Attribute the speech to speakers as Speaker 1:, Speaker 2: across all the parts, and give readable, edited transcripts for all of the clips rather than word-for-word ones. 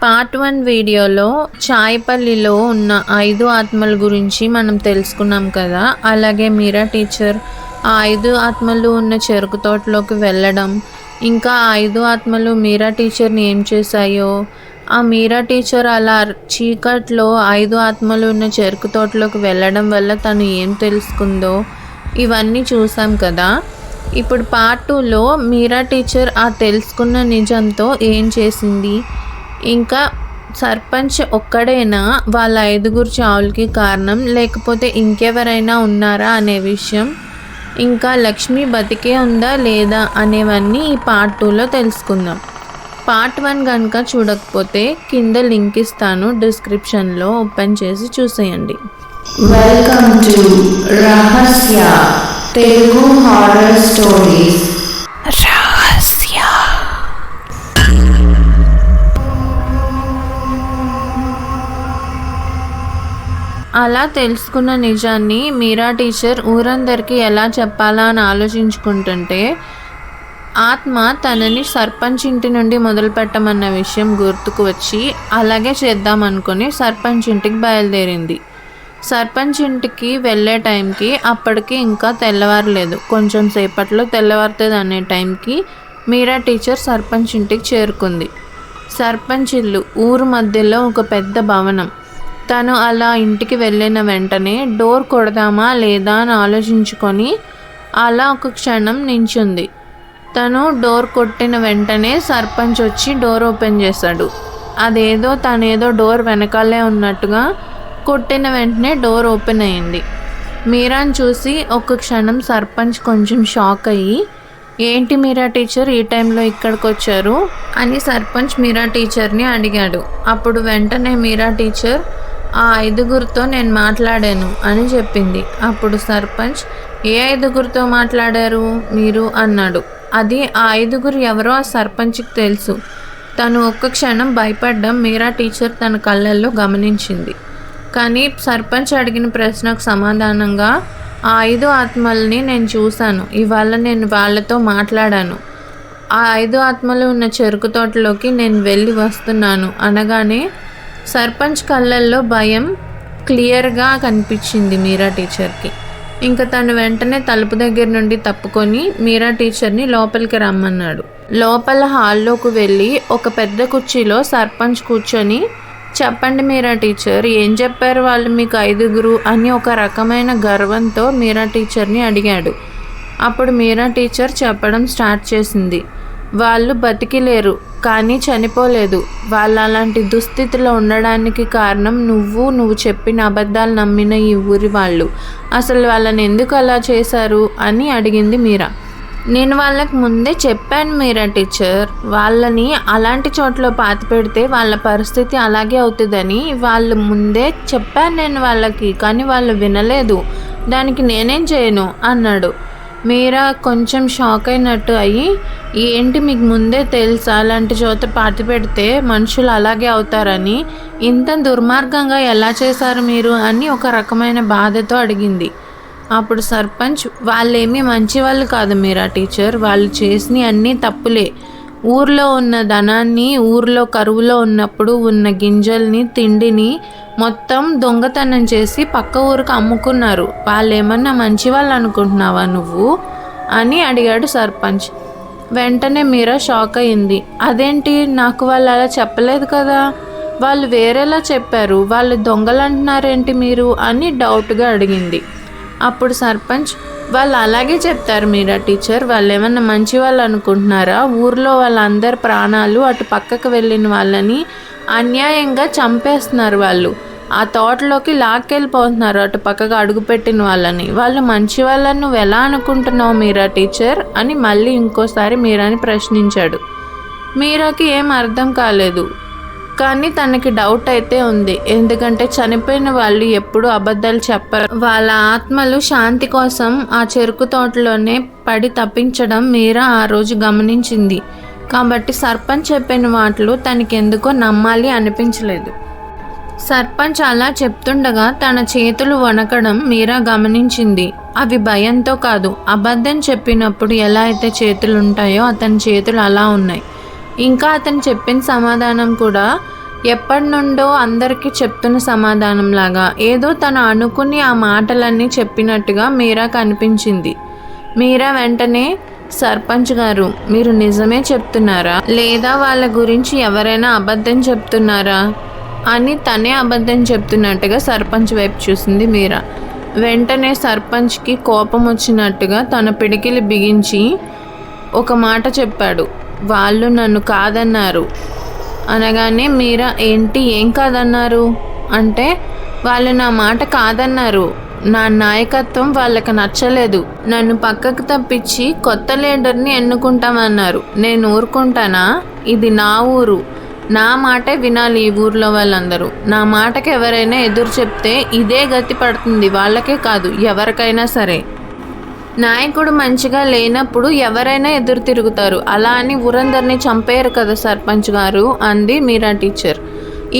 Speaker 1: Part 1 వీడియోలో చాయ్పల్లిలో ఉన్న 5 ఆత్మల గురించి మనం తెలుసుకున్నాం కదా. అలాగే మీరా టీచర్ ఆ 5 ఆత్మలు ఉన్న చెరుకు తోటలోకి వెళ్ళడం, ఇంకా 5 ఆత్మలు మీరా టీచర్ని ఏం చేశాయో, ఆ మీరా టీచర్ అలా చీకట్లో 5 ఆత్మలు ఉన్న చెరుకు తోటలోకి వెళ్ళడం వల్ల తను ఏం తెలుసుకుందో ఇవన్నీ చూసాం కదా. ఇప్పుడు పార్ట్ 2లో మీరా టీచర్ ఆ తెలుసుకున్న నిజంతో ఏం చేసింది, ఇంకా సర్పంచ్ ఒక్కడేనా వాళ్ళ 5 చావులకి కారణం, లేకపోతే ఇంకెవరైనా ఉన్నారా అనే విషయం, ఇంకా లక్ష్మి బతికే ఉందా లేదా అనేవన్నీ ఈ పార్ట్ 2లో తెలుసుకుందాం. పార్ట్ 1 కనుక చూడకపోతే కింద లింక్ ఇస్తాను, డిస్క్రిప్షన్లో ఓపెన్ చేసి చూసేయండి.
Speaker 2: వెల్కమ్ టు రహస్య తెలుగు హారర్ స్టోరీస్.
Speaker 1: అలా తెలుసుకున్న నిజాన్ని మీరా టీచర్ ఊరందరికీ ఎలా చెప్పాలా అని ఆలోచించుకుంటుంటే ఆత్మ తనని సర్పంచ్ ఇంటి నుండి మొదలు పెట్టమన్న విషయం గుర్తుకు వచ్చి అలాగే చేద్దామనుకుని సర్పంచ్ ఇంటికి బయలుదేరింది. సర్పంచ్ ఇంటికి వెళ్ళే టైంకి అప్పటికి ఇంకా తెల్లవారలేదు. కొంచెం సేపట్లో తెల్లవారుతుంది అనే టైంకి మీరా టీచర్ సర్పంచ్ ఇంటికి చేరుకుంది. సర్పంచ్ ఇల్లు ఊరు మధ్యలో ఒక పెద్ద భవనం. తను అలా ఇంటికి వెళ్ళిన వెంటనే డోర్ కొడదామా లేదా అని ఆలోచించుకొని అలా ఒక క్షణం నించుంది. తను డోర్ కొట్టిన వెంటనే సర్పంచ్ వచ్చి డోర్ ఓపెన్ చేశాడు. అదేదో తనేదో డోర్ వెనకాలే ఉన్నట్టుగా కొట్టిన వెంటనే డోర్ ఓపెన్ అయింది. మీరాని చూసి ఒక క్షణం సర్పంచ్ కొంచెం షాక్ అయ్యి, ఏంటి మీరా టీచర్ ఈ టైంలో ఇక్కడికి వచ్చారు అని సర్పంచ్ మీరా టీచర్ని అడిగాడు. అప్పుడు వెంటనే మీరా టీచర్ ఆ 5 నేను మాట్లాడాను అని చెప్పింది. అప్పుడు సర్పంచ్, ఏ 5 మాట్లాడారు మీరు అన్నాడు. అది ఆ 5 ఎవరో ఆ సర్పంచ్కి తెలుసు. తను ఒక్క క్షణం భయపడ్డం మీరా టీచర్ తన కళ్ళల్లో గమనించింది. కానీ సర్పంచ్ అడిగిన ప్రశ్నకు సమాధానంగా, ఆ 5 ఆత్మల్ని నేను చూశాను, ఇవాళ నేను వాళ్ళతో మాట్లాడాను, ఆ 5 ఆత్మలు ఉన్న చెరుకు తోటలోకి నేను వెళ్ళి వస్తున్నాను అనగానే సర్పంచ్ కళ్ళల్లో భయం క్లియర్గా కనిపించింది మీరా టీచర్కి. ఇంకా తను వెంటనే తలుపు దగ్గర నుండి తప్పుకొని మీరా టీచర్ని లోపలికి రమ్మన్నాడు. లోపల హాల్లోకి వెళ్ళి ఒక పెద్ద కుర్చీలో సర్పంచ్ కూర్చొని, చెప్పండి మీరా టీచర్, ఏం చెప్పారు వాళ్ళు మీకు 5 అని ఒక రకమైన గర్వంతో మీరా టీచర్ని అడిగాడు. అప్పుడు మీరా టీచర్ చెప్పడం స్టార్ట్ చేసింది. వాళ్ళు బతికిలేరు కానీ చనిపోలేదు. వాళ్ళు అలాంటి దుస్థితిలో ఉండడానికి కారణం నువ్వు చెప్పిన అబద్ధాలు నమ్మిన ఈ ఊరి వాళ్ళు. అసలు వాళ్ళని ఎందుకు అలా చేశారు అని అడిగింది మీరా. నేను వాళ్ళకి ముందే చెప్పాను మీరా టీచర్, వాళ్ళని అలాంటి చోట్ల పాతి పెడితే వాళ్ళ పరిస్థితి అలాగే అవుతుందని వాళ్ళు ముందే చెప్పాను నేను వాళ్ళకి, కానీ వాళ్ళు వినలేదు, దానికి నేనేం చేయను అన్నాడు. మీరా కొంచెం షాక్ అయినట్టు అయ్యి, ఏంటి మీకు ముందే తెలుసా అలాంటి చోట పాతి పెడితే మనుషులు అలాగే అవుతారని, ఇంత దుర్మార్గంగా ఎలా చేశారు మీరు అని ఒక రకమైన బాధతో అడిగింది. అప్పుడు సర్పంచ్, వాళ్ళేమీ మంచి వాళ్ళు కాదు మీరా టీచర్, వాళ్ళు చేసినవి అన్నీ తప్పులే. ఊర్లో ఉన్న ధనాన్ని, ఊర్లో కరువులో ఉన్నప్పుడు ఉన్న గింజల్ని, తిండిని మొత్తం దొంగతనం చేసి పక్క ఊరికి అమ్ముకున్నారు. వాళ్ళు ఏమన్నా మంచి వాళ్ళు అనుకుంటున్నావా నువ్వు అని అడిగాడు సర్పంచ్. వెంటనే మీరా షాక్ అయింది. అదేంటి, నాకు వాళ్ళు అలా చెప్పలేదు కదా, వాళ్ళు వేరేలా చెప్పారు, వాళ్ళు దొంగలు అంటున్నారేంటి మీరు అని డౌట్గా అడిగింది. అప్పుడు సర్పంచ్, వాళ్ళు అలాగే చెప్తారు మీరా టీచర్, వాళ్ళు ఏమన్నా మంచి వాళ్ళు అనుకుంటున్నారా, ఊర్లో వాళ్ళందరి ప్రాణాలు అటు పక్కకు వెళ్ళిన వాళ్ళని అన్యాయంగా చంపేస్తున్నారు, వాళ్ళు ఆ తోటలోకి లాక్కెళ్ళిపోతున్నారు అటు పక్కగా అడుగుపెట్టిన వాళ్ళని, వాళ్ళు మంచి వాళ్ళని నువ్వు ఎలా అనుకుంటున్నావు మీరా టీచర్ అని మళ్ళీ ఇంకోసారి మీరాని ప్రశ్నించాడు. మీరాకి ఏం అర్థం కాలేదు, కానీ తనకి డౌట్ అయితే ఉంది. ఎందుకంటే చనిపోయిన వాళ్ళు ఎప్పుడు అబద్ధాలు చెప్పరు. వాళ్ళ ఆత్మలు శాంతి కోసం ఆ చెరుకు తోటలోనే పడి తప్పించడం మీరా ఆ రోజు గమనించింది. కాబట్టి సర్పంచ్ చెప్పిన మాటలు తనకెందుకో నమ్మాలి అనిపించలేదు. సర్పంచ్ అలా చెప్తుండగా తన చేతులు వణకడం మీరా గమనించింది. అవి భయంతో కాదు, అబద్ధం చెప్పినప్పుడు ఎలా అయితే చేతులు ఉంటాయో అతని చేతులు అలా ఉన్నాయి. ఇంకా అతను చెప్పిన సమాధానం కూడా ఎప్పటి నుండో అందరికీ చెప్తున్న సమాధానంలాగా ఏదో తను అనుకుని ఆ మాటలన్నీ చెప్పినట్టుగా మీరా కనిపించింది. మీరా వెంటనే, సర్పంచ్ గారు, మీరు నిజమే చెప్తున్నారా, లేదా వాళ్ళ గురించి ఎవరైనా అబద్ధం చెప్తున్నారా అని తనే అబద్ధం చెప్తున్నట్టుగా సర్పంచ్ వైపు చూసింది మీరా. వెంటనే సర్పంచ్కి కోపం వచ్చినట్టుగా తన పిడికిలి బిగించి ఒక మాట చెప్పాడు. వాళ్ళు నన్ను కాదన్నారు అనగానే మీరా, ఏంటి ఏం కాదన్నారు అంటే, వాళ్ళు నా మాట కాదన్నారు, నా నాయకత్వం వాళ్ళకి నచ్చలేదు, నన్ను పక్కకు తప్పించి కొత్త లీడర్ని ఎన్నుకుంటామన్నారు. నేను ఊరుకుంటానా? ఇది నా ఊరు, నా మాటే వినాలి ఈ ఊర్లో వాళ్ళందరూ. నా మాటకి ఎవరైనా ఎదురు చెప్తే ఇదే గతి పడుతుంది, వాళ్ళకే కాదు ఎవరికైనా సరే. నాయకుడు మంచిగా లేనప్పుడు ఎవరైనా ఎదురు తిరుగుతారు. అలా అని ఊరందరినీ చంపేయరు కదా సర్పంచ్ గారు అంది మీరా టీచర్.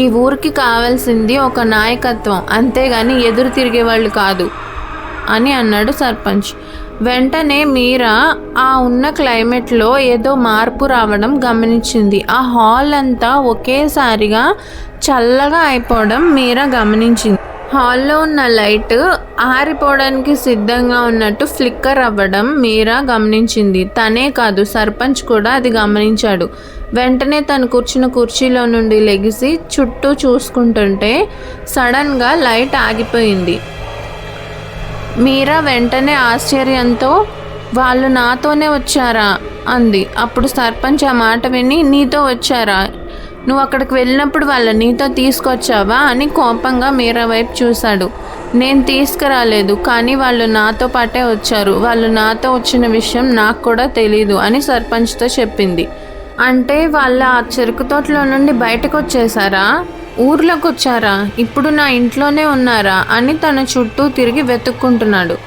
Speaker 1: ఈ ఊరికి కావాల్సింది ఒక నాయకత్వం, అంతేగాని ఎదురు తిరిగే వాళ్ళు కాదు అని అన్నాడు సర్పంచ్. వెంటనే మీరా ఆ ఉన్న క్లైమేట్లో ఏదో మార్పు రావడం గమనించింది. ఆ హాల్ అంతా ఒకేసారిగా చల్లగా అయిపోవడం మీరా గమనించింది. హాల్లో ఉన్న లైట్ ఆరిపోవడానికి సిద్ధంగా ఉన్నట్టు ఫ్లిక్కర్ అవ్వడం మీరా గమనించింది. తనే కాదు, సర్పంచ్ కూడా అది గమనించాడు. వెంటనే తను కూర్చున్న కుర్చీలో నుండి లెగిసి చుట్టూ చూసుకుంటుంటే సడన్గా లైట్ ఆగిపోయింది. మీరా వెంటనే ఆశ్చర్యంతో, వాళ్ళు నాతోనే వచ్చారా అంది. అప్పుడు సర్పంచ్ ఆ మాట విని, నీతో వచ్చారా, నువ్వు అక్కడికి వెళ్ళినప్పుడు వాళ్ళ నీతో తీసుకొచ్చావా అని కోపంగా మీరా వైపు చూశాడు. నేను తీసుకురాలేదు, కానీ వాళ్ళు నాతో పాటే వచ్చారు, వాళ్ళు నాతో వచ్చిన విషయం నాకు కూడా తెలీదు అని సర్పంచ్తో చెప్పింది. అంటే వాళ్ళ ఆ చెరుకు తోటలో నుండి బయటకు వచ్చేసారా, ఊర్లోకి వచ్చారా, ఇప్పుడు నా ఇంట్లోనే ఉన్నారా అని తన చుట్టూ తిరిగి వెతుక్కుంటున్నాడు.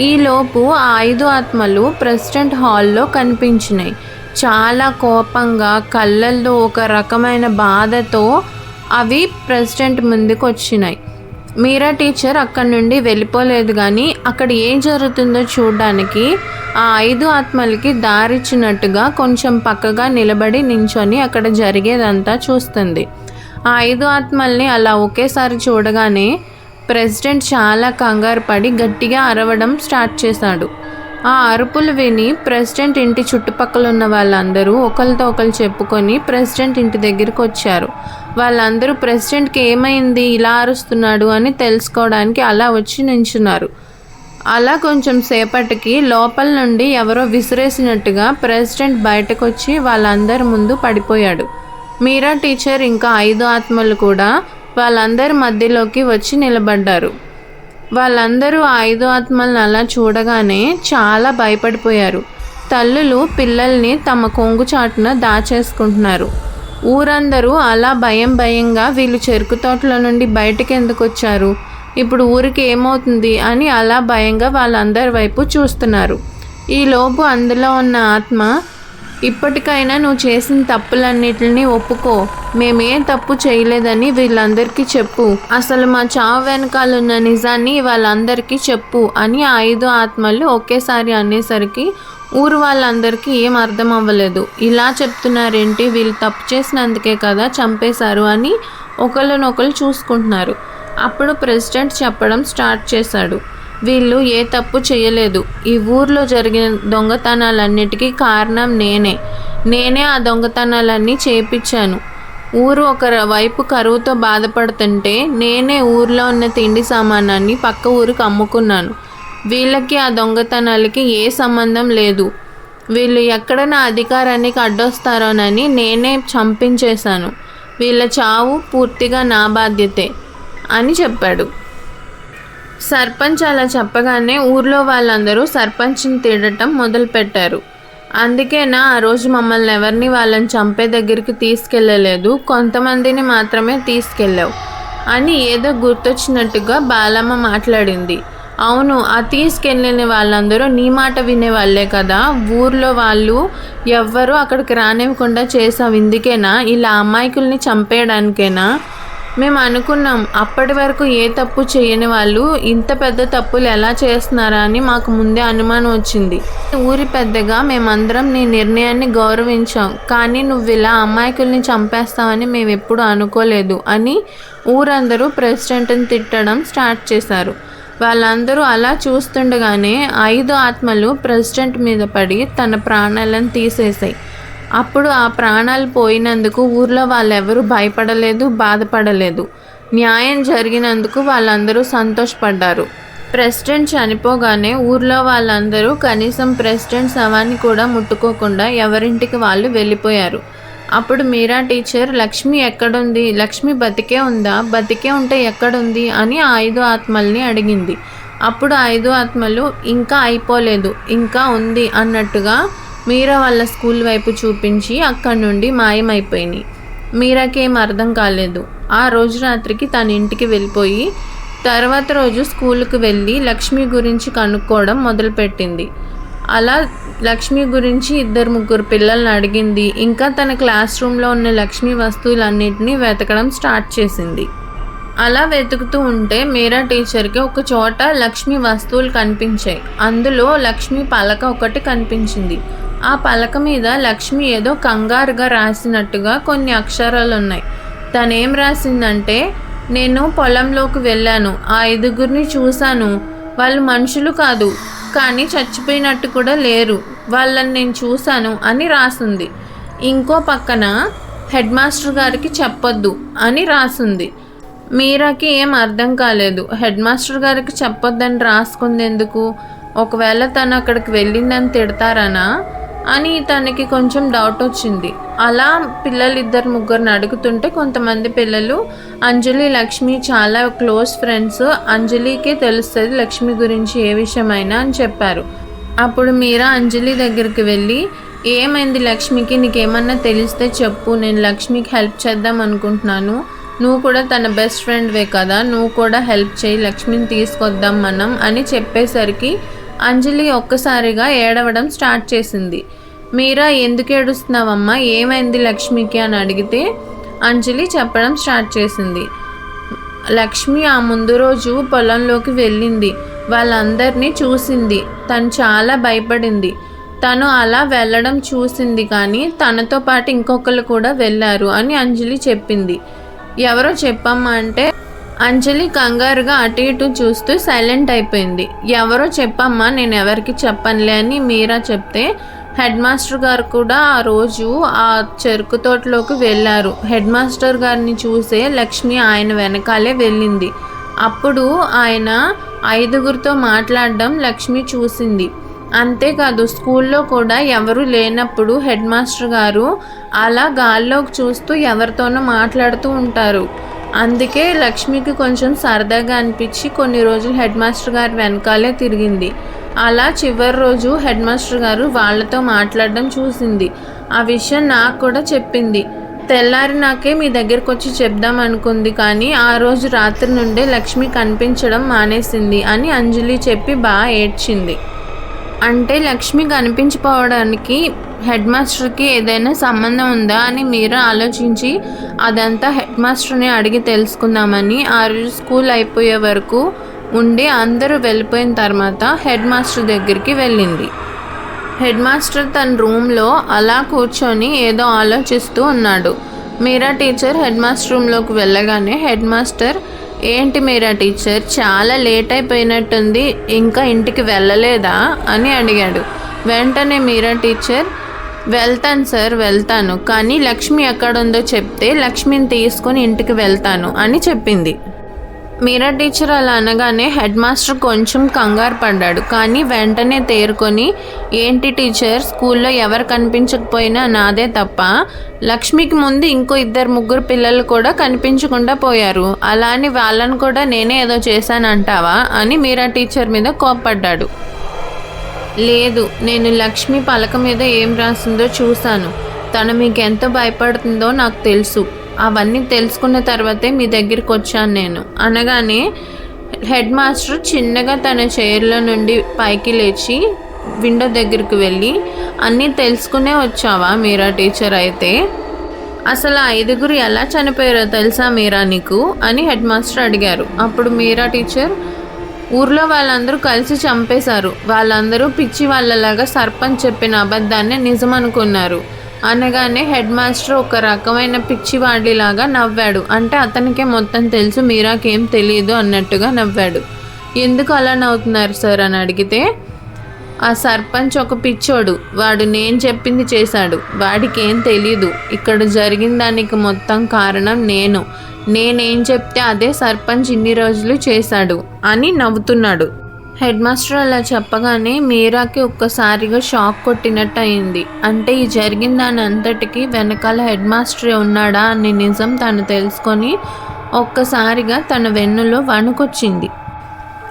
Speaker 1: ఈలోపు ఆ 5 ఆత్మలు ప్రెసిడెంట్ హాల్లో కనిపించినాయి. చాలా కోపంగా, కళ్ళల్లో ఒక రకమైన బాధతో అవి ప్రెసిడెంట్ ముందుకు వచ్చినాయి. మీరా టీచర్ అక్కడి నుండి వెళ్ళిపోలేదు, కానీ అక్కడ ఏం జరుగుతుందో చూడడానికి ఆ 5 ఆత్మలకి దారిచ్చినట్టుగా కొంచెం పక్కగా నిలబడి నించొని అక్కడ జరిగేదంతా చూస్తుంది. ఆ 5 ఆత్మల్ని అలా ఒకేసారి చూడగానే ప్రెసిడెంట్ చాలా కంగారు పడి గట్టిగా అరవడం స్టార్ట్ చేశాడు. ఆ అరుపులు విని ప్రెసిడెంట్ ఇంటి చుట్టుపక్కల ఉన్న వాళ్ళందరూ ఒకరితో ఒకరు చెప్పుకొని ప్రెసిడెంట్ ఇంటి దగ్గరికి వచ్చారు. వాళ్ళందరూ ప్రెసిడెంట్కి ఏమైంది ఇలా అరుస్తున్నాడు అని తెలుసుకోవడానికి అలా వచ్చి నించున్నారు. అలా కొంచెం సేపటికి లోపల నుండి ఎవరో విసిరేసినట్టుగా ప్రెసిడెంట్ బయటకు వచ్చి వాళ్ళందరి ముందు పడిపోయాడు. మీరా టీచర్ ఇంకా 5 ఆత్మలు కూడా వాళ్ళందరి మధ్యలోకి వచ్చి నిలబడ్డారు. వాళ్ళందరూ 5 ఆత్మలను అలా చూడగానే చాలా భయపడిపోయారు. తల్లులు పిల్లల్ని తమ కొంగు చాటున దాచేసుకుంటున్నారు. ఊరందరూ అలా భయంగా వీళ్ళు చెరుకు తోటలో నుండి బయటకు ఎందుకు వచ్చారు, ఇప్పుడు ఊరికి ఏమవుతుంది అని అలా భయంగా వాళ్ళందరి వైపు చూస్తున్నారు. ఈలోపు అందులో ఉన్న ఆత్మ, ఇప్పటికైనా నువ్వు చేసిన తప్పులన్నిటిని ఒప్పుకో, మేమేం తప్పు చేయలేదని వీళ్ళందరికీ చెప్పు, అసలు మా చావు వెనకాలన్న నిజాన్ని వాళ్ళందరికీ చెప్పు అని 5 ఆత్మలు ఒకేసారి అనేసరికి ఊరు వాళ్ళందరికీ ఏం అర్థం అవ్వలేదు. ఇలా చెప్తున్నారేంటి, వీళ్ళు తప్పు చేసినందుకే కదా చంపేశారు అని ఒకళ్ళనొకళ్ళు చూసుకుంటున్నారు. అప్పుడు ప్రెసిడెంట్ చెప్పడం స్టార్ట్ చేశాడు. వీళ్ళు ఏ తప్పు చేయలేదు, ఈ ఊర్లో జరిగిన దొంగతనాలన్నిటికీ కారణం నేనే ఆ దొంగతనాలన్నీ చేపించాను. ఊరు ఒక వైపు కరువుతో బాధపడుతుంటే నేనే ఊర్లో ఉన్న తిండి సామానాన్ని పక్క ఊరికి అమ్ముకున్నాను. వీళ్ళకి ఆ దొంగతనాలకి ఏ సంబంధం లేదు. వీళ్ళు ఎక్కడ నా అధికారానికి అడ్డొస్తారోనని నేనే చంపించేశాను. వీళ్ళ చావు పూర్తిగా నా బాధ్యతే అని చెప్పాడు. సర్పంచ్ అలా చెప్పగానే ఊర్లో వాళ్ళందరూ సర్పంచ్ని తిడటం మొదలుపెట్టారు. అందుకేనా ఆ రోజు మమ్మల్ని ఎవరిని వాళ్ళని చంపే దగ్గరికి తీసుకెళ్ళలేదు, కొంతమందిని మాత్రమే తీసుకెళ్ళావు అని ఏదో గుర్తొచ్చినట్టుగా బాలమ్మ మాట్లాడింది. అవును, ఆ తీసుకెళ్ళిన వాళ్ళందరూ నీ మాట వినేవాళ్ళే కదా, ఊర్లో వాళ్ళు ఎవ్వరూ అక్కడికి రానివ్వకుండా చేసావు, ఇందుకేనా, ఇలా అమాయకుల్ని చంపేయడానికేనా మేము అనుకున్నాం అప్పటి వరకు ఏ తప్పు చేయని వాళ్ళు ఇంత పెద్ద తప్పులు ఎలా చేస్తున్నారా అని మాకు ముందే అనుమానం వచ్చింది. ఊరి పెద్దగా మేమందరం నీ నిర్ణయాన్ని గౌరవించాం, కానీ నువ్వు ఇలా అమాయకుల్ని చంపేస్తావని మేము ఎప్పుడు అనుకోలేదు అని ఊరందరూ ప్రెసిడెంట్ని తిట్టడం స్టార్ట్ చేశారు. వాళ్ళందరూ అలా చూస్తుండగానే 5 ఆత్మలు ప్రెసిడెంట్ మీద పడి తన ప్రాణాలను తీసేశాయి. అప్పుడు ఆ ప్రాణాలు పోయినందుకు ఊర్లో వాళ్ళెవరూ భయపడలేదు, బాధపడలేదు. న్యాయం జరిగినందుకు వాళ్ళందరూ సంతోషపడ్డారు. ప్రెసిడెంట్ చనిపోగానే ఊర్లో వాళ్ళందరూ కనీసం ప్రెసిడెంట్ శవాన్ని కూడా ముట్టుకోకుండా ఎవరింటికి వాళ్ళు వెళ్ళిపోయారు. అప్పుడు మీరా టీచర్ లక్ష్మి ఎక్కడుంది, లక్ష్మి బతికే ఉందా, బతికే ఉంటే ఎక్కడుంది అని ఆ 5 ఆత్మల్ని అడిగింది. అప్పుడు 5 ఆత్మలు ఇంకా అయిపోలేదు, ఇంకా ఉంది అన్నట్టుగా మీరా వాళ్ళ స్కూల్ వైపు చూపించి అక్కడి నుండి మాయమైపోయినాయి. మీరాకేం అర్థం కాలేదు. ఆ రోజు రాత్రికి తన ఇంటికి వెళ్ళిపోయి తర్వాత రోజు స్కూల్కి వెళ్ళి లక్ష్మి గురించి కనుక్కోవడం మొదలుపెట్టింది. అలా లక్ష్మి గురించి 2-3 పిల్లల్ని అడిగింది. ఇంకా తన క్లాస్ రూమ్లో ఉన్న లక్ష్మి వస్తువులన్నింటినీ వెతకడం స్టార్ట్ చేసింది. అలా వెతుకుతూ ఉంటే మీరా టీచర్కి ఒక చోట లక్ష్మి వస్తువులు కనిపించాయి. అందులో లక్ష్మి పలక ఒకటి కనిపించింది. ఆ పలక మీద లక్ష్మి ఏదో కంగారుగా రాసినట్టుగా కొన్ని అక్షరాలు ఉన్నాయి. తనేం రాసిందంటే, నేను పొలంలోకి వెళ్ళాను, ఆ 5గురిని చూశాను, వాళ్ళు మనుషులు కాదు, కానీ చచ్చిపోయినట్టు కూడా లేరు, వాళ్ళని నేను చూశాను అని రాసింది. ఇంకో పక్కన హెడ్ మాస్టర్ గారికి చెప్పొద్దు అని రాసింది. మీరాకి ఏం అర్థం కాలేదు. హెడ్ మాస్టర్ గారికి చెప్పొద్దని రాసుకుంది ఎందుకు? ఒకవేళ తను అక్కడికి వెళ్ళిందని తిడతారనా అని తనకి కొంచెం డౌట్ వచ్చింది. అలా పిల్లలు 2-3 అడుగుతుంటే కొంతమంది పిల్లలు అంజలి లక్ష్మి చాలా క్లోజ్ ఫ్రెండ్స్, అంజలికే తెలుస్తుంది లక్ష్మి గురించి ఏ విషయమైనా అని చెప్పారు. అప్పుడు మీరా అంజలి దగ్గరికి వెళ్ళి, ఏమైంది లక్ష్మికి, నీకేమన్నా తెలిస్తే చెప్పు, నేను లక్ష్మికి హెల్ప్ చేద్దాం అనుకుంటున్నాను, నువ్వు కూడా తన బెస్ట్ ఫ్రెండ్వే కదా, నువ్వు కూడా హెల్ప్ చేయి, లక్ష్మిని తీసుకొద్దాం మనం అని చెప్పేసరికి అంజలి ఒక్కసారిగా ఏడవడం స్టార్ట్ చేసింది. మీరా ఎందుకు ఏడుస్తున్నావమ్మా, ఏమైంది లక్ష్మికి అని అడిగితే అంజలి చెప్పడం స్టార్ట్ చేసింది. లక్ష్మి ఆ ముందు రోజు పొలంలోకి వెళ్ళింది, వాళ్ళందరినీ చూసింది, తను చాలా భయపడింది. తను అలా వెళ్ళడం చూసింది, కానీ తనతో పాటు ఇంకొకరు కూడా వెళ్ళారు అని అంజలి చెప్పింది. ఎవరో చెప్పమ్మా అంటే అంజలి కంగారుగా అటు ఇటు చూస్తూ సైలెంట్ అయిపోయింది. ఎవరో చెప్పమ్మా, నేను ఎవరికి చెప్పనులే అని మీరా చెప్తే హెడ్ మాస్టర్ గారు కూడా ఆ రోజు ఆ చెరుకు తోటలోకి వెళ్ళారు. హెడ్ మాస్టర్ గారిని చూసే లక్ష్మి ఆయన వెనకాలే వెళ్ళింది. అప్పుడు ఆయన 5గురితో మాట్లాడడం లక్ష్మి చూసింది. అంతేకాదు స్కూల్లో కూడా ఎవరు లేనప్పుడు హెడ్ మాస్టర్ గారు అలా గాల్లోకి చూస్తూ ఎవరితోనో మాట్లాడుతూ ఉంటారు. అందుకే లక్ష్మికి కొంచెం సరదాగా అనిపించి కొన్ని రోజులు హెడ్ మాస్టర్ గారు వెనకాలే తిరిగింది. అలా చివరి రోజు హెడ్ మాస్టర్ గారు వాళ్ళతో మాట్లాడడం చూసింది. ఆ విషయం నాకు కూడా చెప్పింది. తెల్లారి నాకే మీ దగ్గరకు వచ్చి చెప్దాం అనుకుంది, కానీ ఆ రోజు రాత్రి నుండే లక్ష్మి కనిపించడం మానేసింది అని అంజలి చెప్పి బాగా ఏడ్చింది. అంటే లక్ష్మి కనిపించిపోవడానికి హెడ్ మాస్టర్కి ఏదైనా సంబంధం ఉందా అని మీరా ఆలోచించి అదంతా హెడ్ మాస్టర్ని అడిగి తెలుసుకుందామని ఆ రోజు స్కూల్ అయిపోయే వరకు ఉండి అందరూ వెళ్ళిపోయిన తర్వాత హెడ్ మాస్టర్ దగ్గరికి వెళ్ళింది. హెడ్ మాస్టర్ తన రూమ్లో అలా కూర్చొని ఏదో ఆలోచిస్తూ ఉన్నాడు. మీరా టీచర్ హెడ్ మాస్టర్ రూమ్లోకి వెళ్ళగానే హెడ్ మాస్టర్, ఏంటి మీరా టీచర్ చాలా లేట్ అయిపోయినట్టుంది, ఇంకా ఇంటికి వెళ్ళలేదా అని అడిగాడు. వెంటనే మీరా టీచర్, వెళ్తాను సార్ వెళ్తాను, కానీ లక్ష్మి ఎక్కడుందో చెప్తే లక్ష్మిని తీసుకొని ఇంటికి వెళ్తాను అని చెప్పింది. మీరా టీచర్ అలా అనగానే హెడ్ మాస్టర్ కొంచెం కంగారు పడ్డాడు, కానీ వెంటనే తేరుకొని, ఏంటి టీచర్ స్కూల్లో ఎవరు కనిపించకపోయినా నాదే తప్ప, లక్ష్మికి ముందు ఇంకో 2-3 పిల్లలు కూడా కనిపించకుండా పోయారు, అలానే వాళ్ళని కూడా నేనే ఏదో చేశానంటావా అని మీరా టీచర్ మీద కోప్పడ్డాడు. లేదు, నేను లక్ష్మి పలక మీద ఏం రాసిందో చూశాను, తను మీకు ఎంత భయపడుతుందో నాకు తెలుసు, అవన్నీ తెలుసుకున్న తర్వాతే మీ దగ్గరికి వచ్చాను నేను అనగానే హెడ్ మాస్టర్ చిన్నగా తన చైర్లో నుండి పైకి లేచి విండో దగ్గరికి వెళ్ళి, అన్నీ తెలుసుకునే వచ్చావా మీరా టీచర్ అయితే అసలు ఆ 5గురు ఎలా చనిపోయారో తెలుసా మీరా నీకు అని హెడ్ మాస్టర్ అడిగారు. అప్పుడు మీరా టీచర్, ఊర్లో వాళ్ళందరూ కలిసి చంపేశారు. వాళ్ళందరూ పిచ్చి వాళ్ళలాగా సర్పంచ్ చెప్పిన అబద్ధాన్ని నిజమనుకున్నారు అనగానే హెడ్ మాస్టర్ ఒక రకమైన పిచ్చివాడిలాగా నవ్వాడు. అంటే అతనికే మొత్తం తెలుసు, మీరాకేం తెలియదు అన్నట్టుగా నవ్వాడు. ఎందుకు అలా నవ్వుతున్నారు సార్ అని అడిగితే, ఆ సర్పంచ్ ఒక పిచ్చోడు, వాడు నేను చెప్పింది చేశాడు, వాడికి ఏం తెలీదు, ఇక్కడ జరిగిన దానికి మొత్తం కారణం నేనేం చెప్తే అదే సర్పంచ్ ఇన్ని రోజులు చేశాడు అని నవ్వుతున్నాడు. హెడ్ మాస్టర్ అలా చెప్పగానే మీరాకి ఒక్కసారిగా షాక్ కొట్టినట్టు అయింది. అంటే ఈ జరిగిన దాని అంతటికీ వెనకాల హెడ్ మాస్టరే ఉన్నాడా అనే నిజం తను తెలుసుకొని ఒక్కసారిగా తన వెన్నులో వణుకొచ్చింది.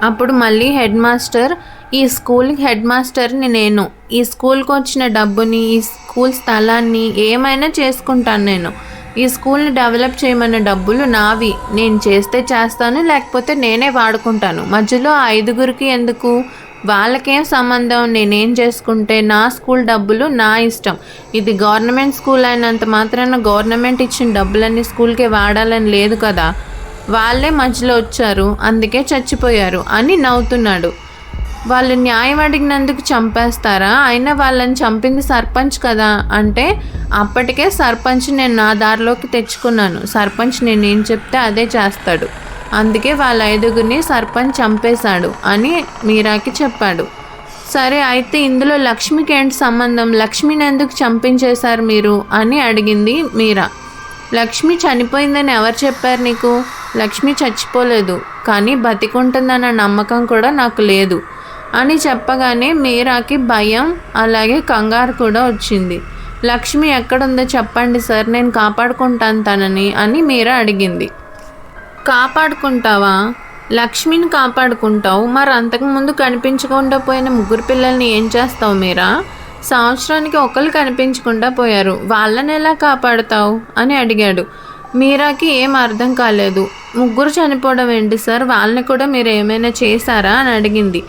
Speaker 1: అప్పుడు మళ్ళీ హెడ్ మాస్టర్, ఈ స్కూల్కి హెడ్ మాస్టర్ని నేను, ఈ స్కూల్కి వచ్చిన డబ్బుని, ఈ స్కూల్ స్థలాన్ని ఏమైనా చేసుకుంటాను నేను. ఈ స్కూల్ని డెవలప్ చేయమన్న డబ్బులు నావి, నేను చేస్తే చేస్తాను, లేకపోతే నేనే వాడుకుంటాను. మధ్యలో ఆ 5గురికి ఎందుకు? వాళ్ళకేం సంబంధం? నేనేం చేసుకుంటే నా స్కూల్ డబ్బులు నా ఇష్టం. ఇది గవర్నమెంట్ స్కూల్ అయినంత మాత్రాన గవర్నమెంట్ ఇచ్చిన డబ్బులన్నీ స్కూల్కే వాడాలని లేదు కదా. వాళ్ళే మధ్యలో వచ్చారు, అందుకే చచ్చిపోయారు అని నవ్వుతున్నాడు. వాళ్ళు న్యాయం అడిగినందుకు చంపేస్తారా? అయినా వాళ్ళని చంపింది సర్పంచ్ కదా. అంటే అప్పటికే సర్పంచ్ నేను నా దారిలోకి తెచ్చుకున్నాను. సర్పంచ్ నేనేం చెప్తే అదే చేస్తాడు, అందుకే వాళ్ళ 5గురిని సర్పంచ్ చంపేశాడు అని మీరాకి చెప్పాడు. సరే, అయితే ఇందులో లక్ష్మికి ఏంటి సంబంధం? లక్ష్మిని ఎందుకు చంపించేశారు మీరు అని అడిగింది మీరా. లక్ష్మి చనిపోయిందని ఎవరు చెప్పారు నీకు? లక్ష్మి చచ్చిపోలేదు, కానీ బతికుంటుందన్న నమ్మకం కూడా నాకు లేదు అని చెప్పగానే మీరాకి భయం అలాగే కంగారు కూడా వచ్చింది. లక్ష్మి ఎక్కడుందో చెప్పండి సార్, నేను కాపాడుకుంటాను తనని అని మీరా అడిగింది. కాపాడుకుంటావా? లక్ష్మిని కాపాడుకుంటావు, మరి అంతకుముందు కనిపించకుండా పోయిన 3 పిల్లల్ని ఏం చేస్తావు మీరా? సంవత్సరానికి ఒకరు కనిపించకుండా పోయారు, వాళ్ళని ఎలా కాపాడుతావు అని అడిగాడు. మీరాకి ఏం అర్థం కాలేదు. 3 చనిపోవడం ఏంటి సార్, వాళ్ళని కూడా మీరు ఏమైనా చేశారా అని అడిగింది.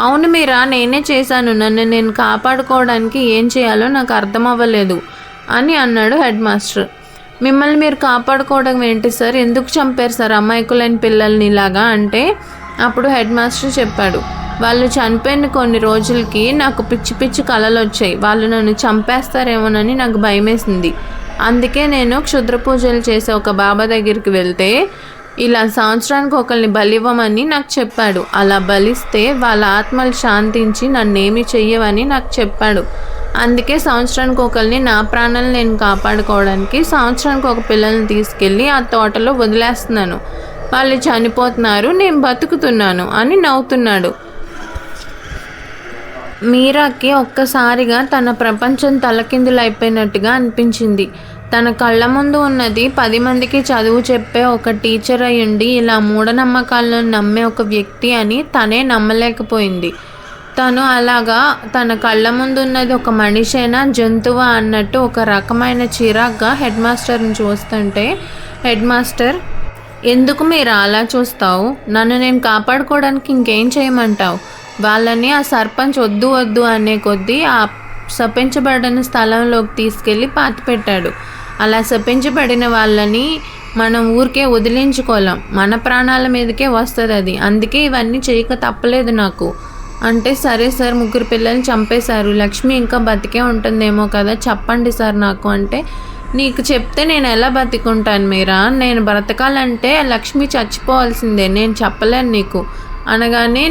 Speaker 1: అవును మీరా, నేనే చేశాను, నన్ను నేను కాపాడుకోవడానికి ఏం చేయాలో నాకు అర్థం అవ్వలేదు అని అన్నాడు హెడ్ మాస్టర్. మిమ్మల్ని మీరు కాపాడుకోవడం ఏంటి సార్, ఎందుకు చంపారు సార్ అమాయకులైన పిల్లల్ని ఇలాగా అంటే అప్పుడు హెడ్ మాస్టర్ చెప్పాడు, వాళ్ళు చనిపోయిన కొన్ని రోజులకి నాకు పిచ్చి పిచ్చి కలలు వచ్చాయి, వాళ్ళు నన్ను చంపేస్తారేమోనని నాకు భయమేసింది. అందుకే నేను క్షుద్ర పూజలు చేసే ఒక బాబా దగ్గరికి వెళ్తే ఇలా సంవత్సరానికి ఒకరిని బలివ్వమని నాకు చెప్పాడు. అలా బలిస్తే వాళ్ళ ఆత్మలు శాంతించి నన్నేమి చెయ్యవని నాకు చెప్పాడు. అందుకే సంవత్సరానికి ఒకరిని, నా ప్రాణాలను నేను కాపాడుకోవడానికి సంవత్సరానికి ఒక పిల్లల్ని తీసుకెళ్ళి ఆ తోటలో వదిలేస్తున్నాను. వాళ్ళు చనిపోతున్నారు, నేను బతుకుతున్నాను అని నవ్వుతున్నాడు. మీరాకి ఒక్కసారిగా తన ప్రపంచం తలకిందులైపోయినట్టుగా అనిపించింది. తన కళ్ళ ముందు ఉన్నది 10 మందికి చదువు చెప్పే ఒక టీచర్ అయ్యుండి ఇలా మూఢనమ్మకాలను నమ్మే ఒక వ్యక్తి అని తనే నమ్మలేకపోయింది. తను అలాగా తన కళ్ళ ముందు ఉన్నది ఒక మనిషేనా జంతువా అన్నట్టు ఒక రకమైన చిరాగ్గా హెడ్ మాస్టర్ని చూస్తుంటే, హెడ్ మాస్టర్, ఎందుకు మీరు అలా చూస్తావు? నన్ను నేను కాపాడుకోవడానికి ఇంకేం చేయమంటావు? వాళ్ళని ఆ సర్పంచ్ వద్దు అనే కొద్దీ ఆ శపించబడిన స్థలంలోకి తీసుకెళ్ళి పాతిపెట్టాడు. అలా శపించబడిన వాళ్ళని మనం ఊరికే వదిలించుకోలేం, మన ప్రాణాల మీదకే వస్తుంది అది. అందుకే ఇవన్నీ చేయక తప్పలేదు నాకు అంటే, సరే సార్ 3 పిల్లల్ని చంపేశారు, లక్ష్మి ఇంకా బతికే ఉంటుందేమో కదా, చెప్పండి సార్ నాకు అంటే, నీకు చెప్తే నేను ఎలా బతికుంటాను మీరా? నేను బ్రతకాలంటే లక్ష్మి చచ్చిపోవాల్సిందే, నేను చెప్పలేను నీకు అనగానే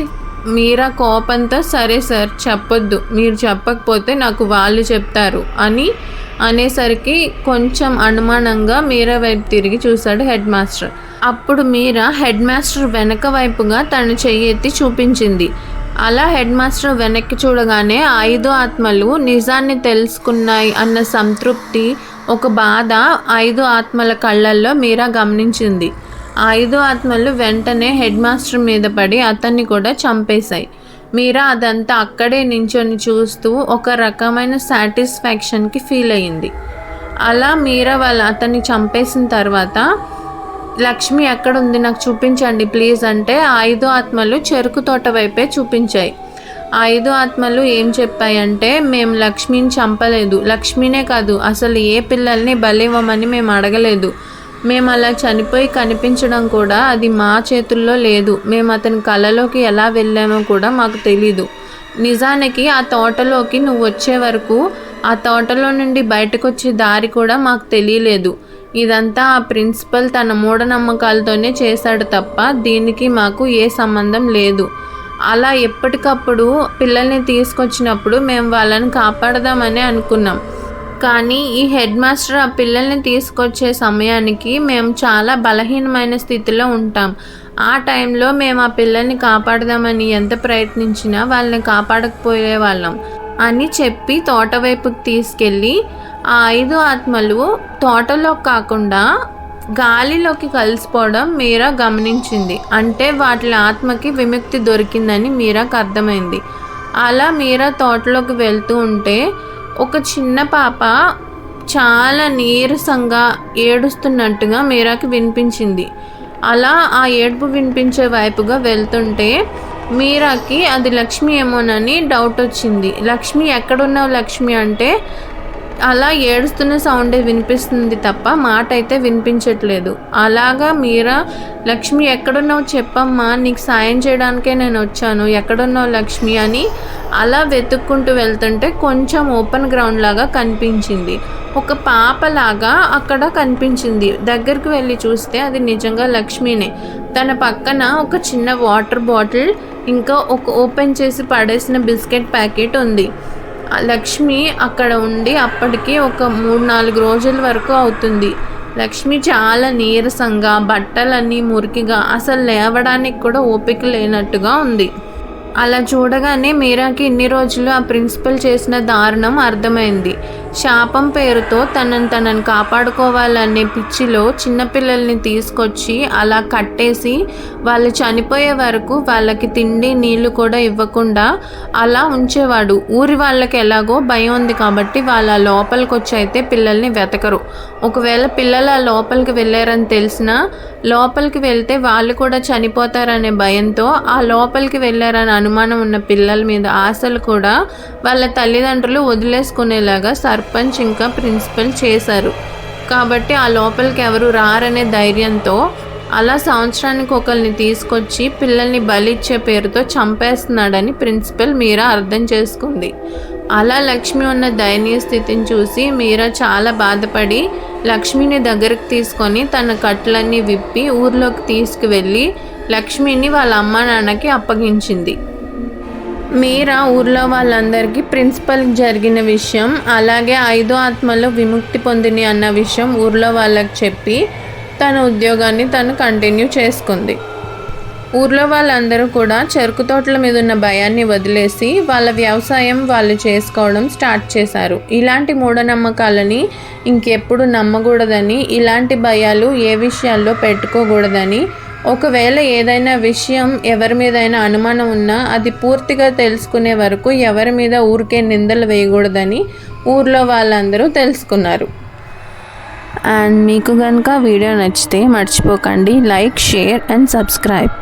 Speaker 1: మీరా కోపంతో, సరే సార్ చెప్పొద్దు, మీరు చెప్పకపోతే నాకు వాళ్ళు చెప్తారు అని అనేసరికి కొంచెం అనుమానంగా మీరా వైపు తిరిగి చూశాడు హెడ్ మాస్టర్. అప్పుడు మీరా హెడ్ మాస్టర్ వెనక వైపుగా తన చెయ్యి ఎత్తి చూపించింది. అలా హెడ్ మాస్టర్ వెనక్కి చూడగానే 5 ఆత్మలు నిజాన్ని తెలుసుకున్నాయి అన్న సంతృప్తి, ఒక బాధ 5 ఆత్మల కళ్ళల్లో మీరా గమనించింది. 5 ఆత్మలు వెంటనే హెడ్ మాస్టర్ మీద పడి అతన్ని కూడా చంపేశాయి. మీరా అదంతా అక్కడే నించొని చూస్తూ ఒక రకమైన సాటిస్ఫాక్షన్కి ఫీల్ అయ్యింది. అలా మీరా అతన్ని చంపేసిన తర్వాత, లక్ష్మి ఎక్కడుంది నాకు చూపించండి ప్లీజ్ అంటే 5 ఆత్మలు చెరుకు తోట వైపే చూపించాయి. ఆ 5 ఆత్మలు ఏం చెప్పాయంటే, మేము లక్ష్మిని చంపలేదు, లక్ష్మినే కాదు అసలు ఏ పిల్లల్ని బలివ్వమని మేము అడగలేదు, మేము అలా చనిపోయి కనిపించడం కూడా అది మా చేతుల్లో లేదు, మేము అతని కళలోకి ఎలా వెళ్ళామో కూడా మాకు తెలీదు. నిజానికి ఆ తోటలోకి నువ్వు వచ్చే వరకు ఆ తోటలో నుండి బయటకు వచ్చే దారి కూడా మాకు తెలియలేదు. ఇదంతా ఆ ప్రిన్సిపల్ తన మూఢనమ్మకాలతోనే చేశాడు తప్ప దీనికి మాకు ఏ సంబంధం లేదు. అలా ఎప్పటికప్పుడు పిల్లల్ని తీసుకొచ్చినప్పుడు మేము వాళ్ళని కాపాడదామని అనుకున్నాం. కానీ ఈ హెడ్ మాస్టర్ ఆ పిల్లల్ని తీసుకొచ్చే సమయానికి మేము చాలా బలహీనమైన స్థితిలో ఉంటాం. ఆ టైంలో మేము ఆ పిల్లల్ని కాపాడదామని ఎంత ప్రయత్నించినా వాళ్ళని కాపాడకపోయే వాళ్ళం అని చెప్పి తోట వైపుకి తీసుకెళ్ళి ఆ 5 ఆత్మలు తోటలో కాకుండా గాలిలోకి కలిసిపోవడం మీరా గమనించింది. అంటే వాటి ఆత్మకి విముక్తి దొరికిందని మీరాకు అర్థమైంది. అలా మీరా తోటలోకి వెళ్తూ ఉంటే ఒక చిన్న పాప చాలా నీరసంగా ఏడుస్తున్నట్టుగా మీరాకి వినిపించింది. అలా ఆ ఏడుపు వినిపించే వైపుగా వెళ్తుంటే మీరాకి అది లక్ష్మి ఏమోనని డౌట్ వచ్చింది. లక్ష్మి ఎక్కడున్నావు లక్ష్మి అంటే అలా ఏడుస్తున్న సౌండే వినిపిస్తుంది తప్ప మాట అయితే వినిపించట్లేదు. అలాగా మీరా లక్ష్మి ఎక్కడున్నావు చెప్పమ్మా, నీకు సాయం చేయడానికే నేను వచ్చాను, ఎక్కడున్నావు లక్ష్మి అని అలా వెతుక్కుంటూ వెళ్తుంటే కొంచెం ఓపెన్ గ్రౌండ్ లాగా కనిపించింది. ఒక పాపలాగా అక్కడ కనిపించింది. దగ్గరికి వెళ్ళి చూస్తే అది నిజంగా లక్ష్మినే. తన పక్కన ఒక చిన్న వాటర్ బాటిల్ ఇంకా ఒక ఓపెన్ చేసి పడేసిన బిస్కెట్ ప్యాకెట్ ఉంది. లక్ష్మి అక్కడ ఉండి అప్పటికి ఒక 3-4 రోజుల వరకు అవుతుంది. లక్ష్మి చాలా నీరసంగా, బట్టలన్నీ మురికిగా, అసలు లేవడానికి కూడా ఓపిక లేనట్టుగా ఉంది. అలా చూడగానే మీరాకి ఇన్ని రోజులు ఆ ప్రిన్సిపల్ చేసిన దారుణం అర్థమైంది. శాపం పేరుతో తనని కాపాడుకోవాలనే పిచ్చిలో చిన్నపిల్లల్ని తీసుకొచ్చి అలా కట్టేసి వాళ్ళు చనిపోయే వరకు వాళ్ళకి తిండి నీళ్లు కూడా ఇవ్వకుండా అలా ఉంచేవాడు. ఊరి వాళ్ళకి ఎలాగో భయం ఉంది కాబట్టి వాళ్ళ లోపలికి వచ్చి అయితే పిల్లల్ని వెతకరు. ఒకవేళ పిల్లలు ఆ లోపలికి వెళ్ళారని తెలిసినా లోపలికి వెళ్తే వాళ్ళు కూడా చనిపోతారనే భయంతో ఆ లోపలికి వెళ్ళారని అనుమానం ఉన్న పిల్లల మీద ఆశలు కూడా వాళ్ళ తల్లిదండ్రులు వదిలేసుకునేలాగా సర్పంచ్ ఇంకా ప్రిన్సిపల్ చేశారు. కాబట్టి ఆ లోపలికి ఎవరు రారనే ధైర్యంతో అలా సంవత్సరానికి ఒకరిని తీసుకొచ్చి పిల్లల్ని బలిచ్చే పేరుతో చంపేస్తున్నాడని ప్రిన్సిపల్ మీరా అర్థం చేసుకుంది. అలా లక్ష్మి ఉన్న దయనీయ స్థితిని చూసి మీరా చాలా బాధపడి లక్ష్మిని దగ్గరికి తీసుకొని తన కట్లన్నీ విప్పి ఊర్లోకి తీసుకువెళ్ళి లక్ష్మిని వాళ్ళ అమ్మ నాన్నకి అప్పగించింది. మీరా ఊర్లో వాళ్ళందరికీ ప్రిన్సిపల్కి జరిగిన విషయం అలాగే 5 ఆత్మలు విముక్తి పొందిని అన్న విషయం ఊర్లో వాళ్ళకి చెప్పి తన ఉద్యోగాన్ని తను కంటిన్యూ చేసుకుంది. ఊర్లో వాళ్ళందరూ కూడా చెరుకు తోటల మీద ఉన్న భయాన్ని వదిలేసి వాళ్ళ వ్యవసాయం వాళ్ళు చేసుకోవడం స్టార్ట్ చేశారు. ఇలాంటి మూఢనమ్మకాలని ఇంకెప్పుడు నమ్మకూడదని, ఇలాంటి భయాలు ఏ విషయాల్లో పెట్టుకోకూడదని, ఒకవేళ ఏదైనా విషయం ఎవరి మీదైనా అనుమానం ఉన్నా అది పూర్తిగా తెలుసుకునే వరకు ఎవరి మీద ఊరికే నిందలు వేయకూడదని ఊర్లో వాళ్ళందరూ తెలుసుకున్నారు. అండ్ మీకు కనుక వీడియో నచ్చితే మర్చిపోకండి లైక్, షేర్ అండ్ సబ్స్క్రైబ్.